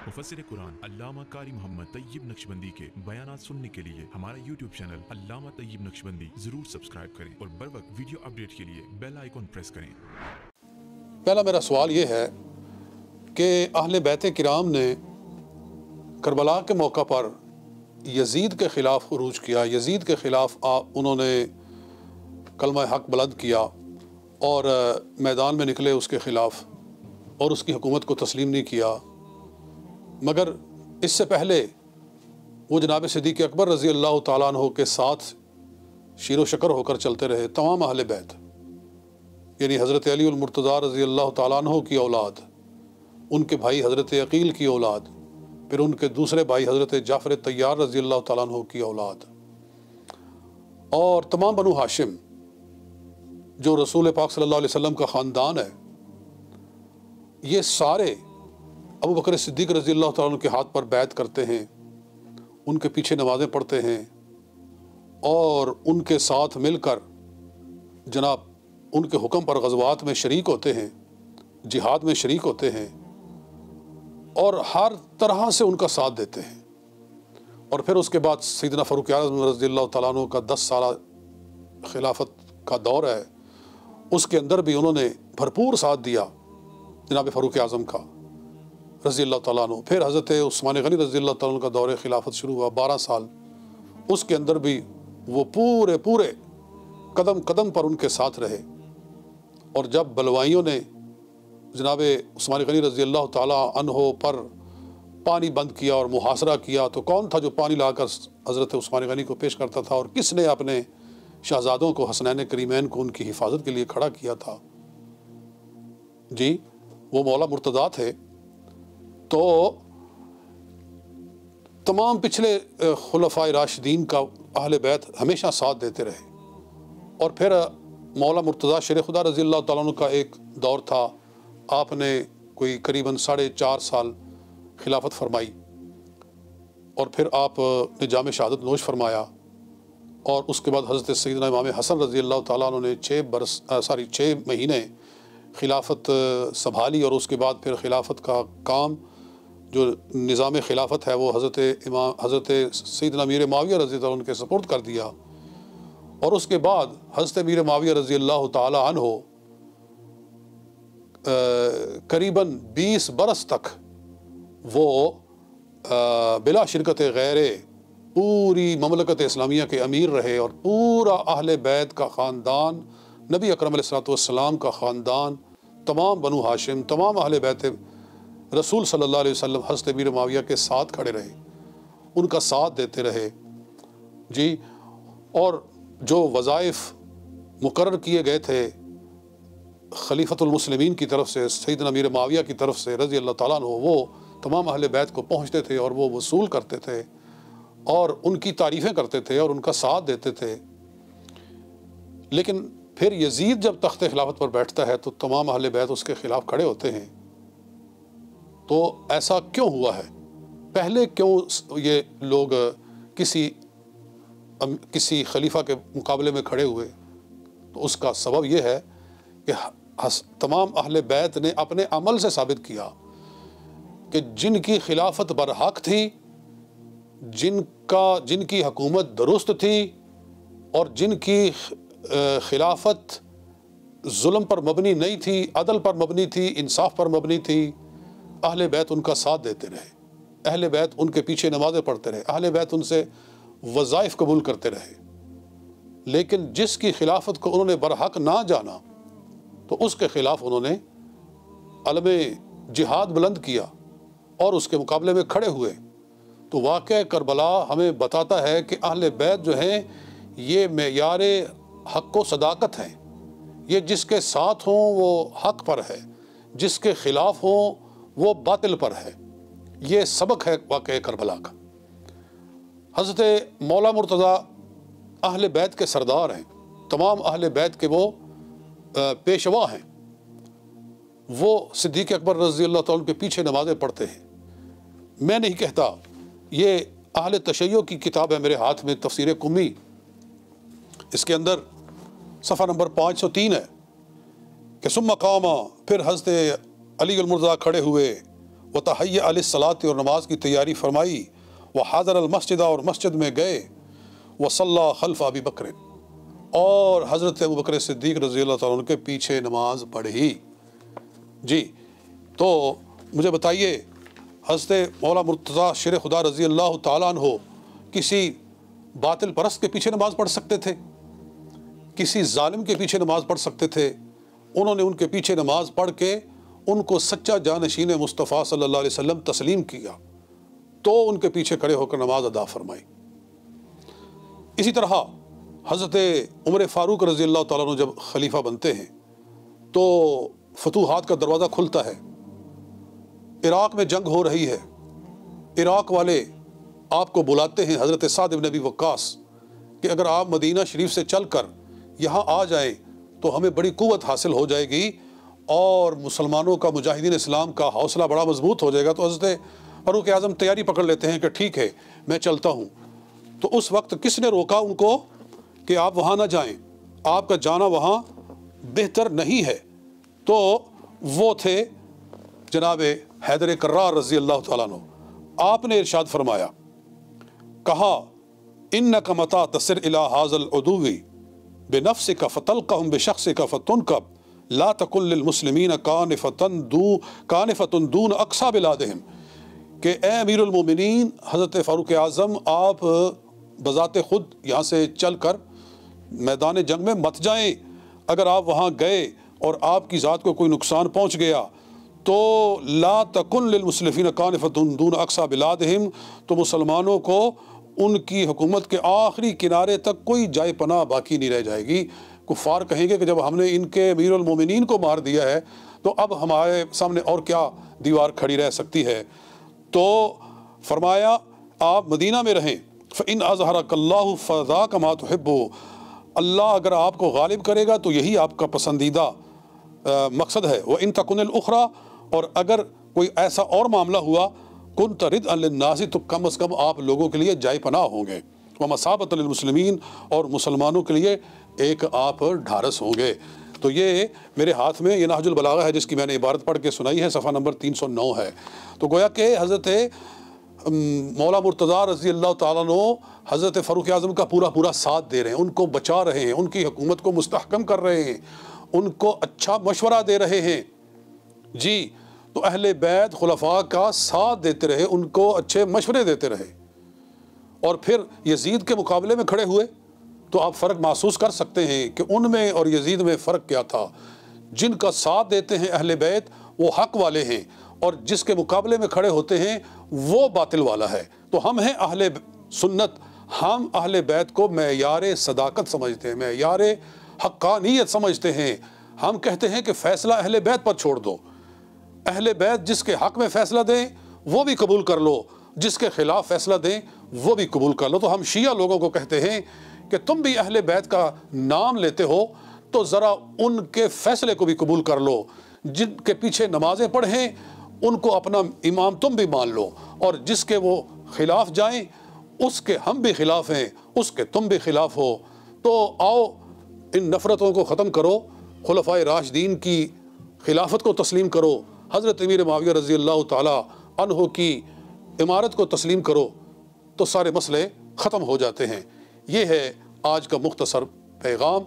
मुफस्सिर कुरान अल्लामा कारी मोहम्मद तैयब नक्शबंदी के बयानात सुनने के लिए हमारा YouTube चैनल अल्लामा तैयब नक्शबंदी जरूर सब्सक्राइब करें और बर वक्त वीडियो अपडेट के लिए बेल आइकॉन प्रेस करें। पहला मेरा सवाल ये है कि अहले बैत किराम ने करबला के मौका पर यजीद के ख़िलाफ़ खुरूज किया, यजीद के ख़िलाफ़ उन्होंने कलमा हक बुलंद किया और मैदान में निकले उसके ख़िलाफ़ और उसकी हुकूमत को तस्लीम नहीं किया। मगर इससे पहले वो जनाब सिद्दीक़ अकबर रज़ी अल्लाह ताला अन्हु के साथ शीरो शकर होकर चलते रहे। तमाम अहले बैत यानी हज़रत अली उल मुर्तज़ा रज़ी अल्लाह ताला अन्हु की औलाद, उनके भाई हज़रत अकील की औलाद, फिर उनके दूसरे भाई हज़रत जाफ़र तैयार रज़ी अल्लाह ताला अन्हु की औलाद और तमाम बनु हाशिम जो रसूल पाक सल्लल्लाहु अलैहि वसल्लम का ख़ानदान है, ये सारे अबू बकर सिद्दीक़ रज़ी अल्लाह ताला अन्हु के हाथ पर बैत करते हैं, उनके पीछे नमाज़ें पढ़ते हैं और उनके साथ मिलकर जनाब उनके हुक्म पर ग़ज़वात में शरीक होते हैं, जिहाद में शरीक होते हैं और हर तरह से उनका साथ देते हैं। और फिर उसके बाद सैयदना फ़ारूक़ आज़म रज़ी अल्लाह ताला अन्हु का 10 साल खिलाफत का दौर है, उसके अंदर भी उन्होंने भरपूर साथ दिया जनाब फ़ारूक़ आज़म का रज़ी अल्लाह ताला अन्हु। फिर हज़रत उस्मान गनी रज़ी अल्लाह ताला अन्हु का दौर खिलाफत शुरू हुआ 12 साल, उसके अंदर भी वो पूरे कदम कदम पर उनके साथ रहे। और जब बलवाइयों ने जनाब उस्मान गनी रज़ी अल्लाह ताला अन्हु पर पानी बंद किया और मुहासरा किया, तो कौन था जो पानी लाकर हज़रत उस्मान गनी को पेश करता था और किसने अपने शहज़ादों को हसनैन करीमैन को उनकी हिफाजत के लिए खड़ा किया था? जी, वो मौला मुर्तज़ा थे। तो तमाम पिछले खुलफ़ाए राशिदीन का अहले बैत हमेशा साथ देते रहे। और फिर मौला मुर्तज़ा शेर खुदा रज़ी अल्लाह ताला अन्हु का एक दौर था, आपने कोई करीबन 4.5 साल खिलाफत फरमाई और फिर आपने जाम शहादत नोश फरमाया और उसके बाद हज़रत सैयदना इमाम हसन रज़ी अल्लाह ताला अन्हु ने 6 महीने खिलाफत संभाली और उसके बाद फिर खिलाफत का काम जो निज़ाम खिलाफत है वो हज़रत सैयदना मीर मुआविया रज़ी अल्लाह अन्हु के सपुर्द कर दिया। और उसके बाद हज़रत मीर मुआविया रज़ी अल्लाह ताला अन्हु करीबन 20 बरस तक वो बिला शिरकत गैरे पूरी ममलकत इस्लामिया के अमीर रहे और पूरा अहले बैत का ख़ानदान, नबी अकरम अलैहिस्सलातु वस्सलाम का ख़ानदान, तमाम बनु हाशिम, तमाम अहले बैत रसूल सल्लल्लाहु अलैहि वसल्लम हज़रत मीर मुआविया के साथ खड़े रहे, उनका साथ देते रहे। जी, और जो वज़ाइफ मुकर्रर किए गए थे खलीफतुल मुस्लिमीन की तरफ से, सैयदना मीर मुआविया की तरफ से रज़ी अल्लाह ताला अन्हु, वो तमाम अहले बैत को पहुँचते थे और वो वसूल करते थे और उनकी तारीफ़ें करते थे और उनका साथ देते थे। लेकिन फिर यजीद जब तख्ते खिलाफत पर बैठता है तो तमाम अहले बैत उसके ख़िलाफ़ खड़े होते हैं। तो ऐसा क्यों हुआ है? पहले क्यों ये लोग किसी खलीफा के मुकाबले में खड़े हुए? तो उसका सबब ये है कि तमाम अहले बैत ने अपने अमल से साबित किया कि जिनकी खिलाफत बरहक थी, जिनकी हुकूमत दुरुस्त थी और जिनकी खिलाफत जुल्म पर मबनी नहीं थी, अदल पर मबनी थी, इंसाफ पर मबनी थी, अहले बैत उनका साथ देते रहे, अहले बैत उनके पीछे नमाज़ें पढ़ते रहे, अहले बैत उनसे वज़ाइफ कबूल करते रहे। लेकिन जिसकी खिलाफत को उन्होंने बरहक ना जाना तो उसके ख़िलाफ़ उन्होंने अलम जिहाद बुलंद किया और उसके मुकाबले में खड़े हुए। तो वाक़या करबला हमें बताता है कि अहले बैत जो हैं ये मेयार हक़ व सदाकत हैं, ये जिसके साथ हों वो हक़ पर है, जिसके ख़िलाफ़ हों वो बातिल पर है। ये सबक है वाक़या करबला का। हज़रत मौला मुर्तज़ा अहले बैत के सरदार हैं, तमाम अहले बैत के वो पेशवा हैं। वो सिद्दीक़ अकबर रज़ी अल्लाह ताला के पीछे नमाज़ें पढ़ते हैं। मैं नहीं कहता, ये अहले तशय्यो की किताब है मेरे हाथ में, तफ़सीर कुम्मी, इसके अंदर सफ़ा नंबर 503 है कि सुम्मा कामा, फिर हज़रत अली अल मुर्तज़ा खड़े हुए वतहय्या लिस्सलात, और नमाज की तैयारी फरमाई, व हाज़र अलमस्जिद, और मस्जिद में गए, वसल्ला खल्फ अबी बकर, और हज़रत अबू बकर सिद्दीक़ रज़ी अल्लाह तआला अन्हु के पीछे नमाज पढ़ी। जी, तो मुझे बताइए, हज़रत मौला मुर्तज़ा शेर खुदा रज़ी अल्लाह तआला अन्हु किसी बातिल परस्त के पीछे नमाज़ पढ़ सकते थे? किसी जालिम के पीछे नमाज़ पढ़ सकते थे? उन्होंने उनके पीछे नमाज़ पढ़ के उनको सच्चा जानशीन मुस्तफ़ा सल्लल्लाहु अलैहि वसल्लम तस्लीम किया, तो उनके पीछे खड़े होकर नमाज अदा फरमाई। इसी तरह हज़रत उमर फ़ारूक रज़ी अल्लाह तआला अन्हु जब खलीफा बनते हैं तो फतूहात का दरवाज़ा खुलता है। इराक़ में जंग हो रही है, इराक़ वाले आपको बुलाते हैं, हज़रत साद इब्न अबी वक्कास, कि अगर आप मदीना शरीफ से चल कर यहाँ आ जाएं तो हमें बड़ी क़ुव्वत हासिल हो जाएगी और मुसलमानों का, मुजाहिदीन इस्लाम का हौसला बड़ा मजबूत हो जाएगा। तो हज़रत फ़ारूक आज़म तैयारी पकड़ लेते हैं कि ठीक है, मैं चलता हूँ। तो उस वक्त किसने रोका उनको कि आप वहाँ ना जाएं, आपका जाना वहाँ बेहतर नहीं है? तो वो थे जनाब हैदर कर्रार रज़ी अल्लाह तआला अन्हु। आपने इरशाद फरमाया, कहा, इन्नका मता तसिर इला हाज़ल उदुवी बिनफ्सिका फतल्क़हुम बिशख़्सिका फतुनकब ला तकुल लिल मुस्लिमीन कानिफ़तुन दून अक़सा बिलादिहिम, कि ए अमीरुल मोमिनीन हज़रत फ़ारूक आज़म, आप बज़ाते ख़ुद यहाँ से चल कर मैदान जंग में मत जाएं। अगर आप वहाँ गए और आपकी ज़ात को कोई नुकसान पहुँच गया तो ला तकुन लिल मुस्लिमीन कानिफ़तुन दून अक़सा बिलादिहिम, तो मुसलमानों को उनकी हुकूमत के आखिरी किनारे तक कोई जाए पनाह बाकी नहीं रह जाएगी। कुफ़ार कहेंगे कि जब हमने इनके अमीरुल मोमिनीन को मार दिया है तो अब हमारे सामने और क्या दीवार खड़ी रह सकती है। तो फरमाया, आप मदीना में रहें, फ़इन अज़हरकल्लाहु फ़ज़ाका मा तुहिब्बु, अल्लाह अगर आपको गालिब करेगा तो यही आपका पसंदीदा मकसद है। व इन तकुनिल उखरा, और अगर कोई ऐसा और मामला हुआ, कुन तरिद अलिन्नासी, तो कम अज़ कम आप लोगों के लिए जाए पनाह होंगे। व मसाबत लिलमुस्लिमीन, और मुसलमानों के लिए एक आप ढारस होंगे। तो ये मेरे हाथ में ये नहजुल बलागा है जिसकी मैंने इबारत पढ़ के सुनाई है, सफ़ा नंबर 309 है। तो गोया कि हज़रत मौला मुर्तज़ा रज़ी अल्लाह तआला अन्हु हज़रत फ़ारूक आज़म का पूरा साथ दे रहे हैं, उनको बचा रहे हैं, उनकी हुकूमत को मुस्तहकम कर रहे हैं, उनको अच्छा मशवरा दे रहे हैं। जी, तो अहले बैत खुलफा का साथ देते रहे, उनको अच्छे मशवरे देते रहे, और फिर यजीद के मुकाबले में खड़े हुए। तो आप फ़र्क महसूस कर सकते हैं कि उनमें और यजीद में फ़र्क क्या था। जिनका साथ देते हैं अहले बैत वो हक़ वाले हैं, और जिसके मुकाबले में खड़े होते हैं वो बातिल वाला है। तो हम हैं अहले सुन्नत, हम अहले बैत को मेयार सदाकत समझते हैं, मेयार हक़ानियत समझते हैं। हम कहते हैं कि फ़ैसला अहले बैत पर छोड़ दो, अहले बैत जिसके हक़ में फ़ैसला दें वो भी कबूल कर लो, जिसके ख़िलाफ़ फ़ैसला दें वो भी कबूल कर लो। तो हम शिया लोगों को कहते हैं कि तुम भी अहले बैत का नाम लेते हो तो ज़रा उनके फ़ैसले को भी कबूल कर लो, जिनके पीछे नमाज़ें पढ़ें उनको अपना इमाम तुम भी मान लो, और जिसके वो ख़िलाफ़ जाएं उसके हम भी ख़िलाफ़ हैं, उसके तुम भी ख़िलाफ़ हो। तो आओ इन नफ़रतों को ख़त्म करो, खुलफ़ाए राशिदीन की खिलाफत को तस्लीम करो, हज़रत अमीर मुआविया रज़ी अल्लाह ताला अन्हु की इमारत को तस्लीम करो, तो सारे मसले ख़त्म हो जाते हैं। ये है आज का मुख्तसर पैगाम।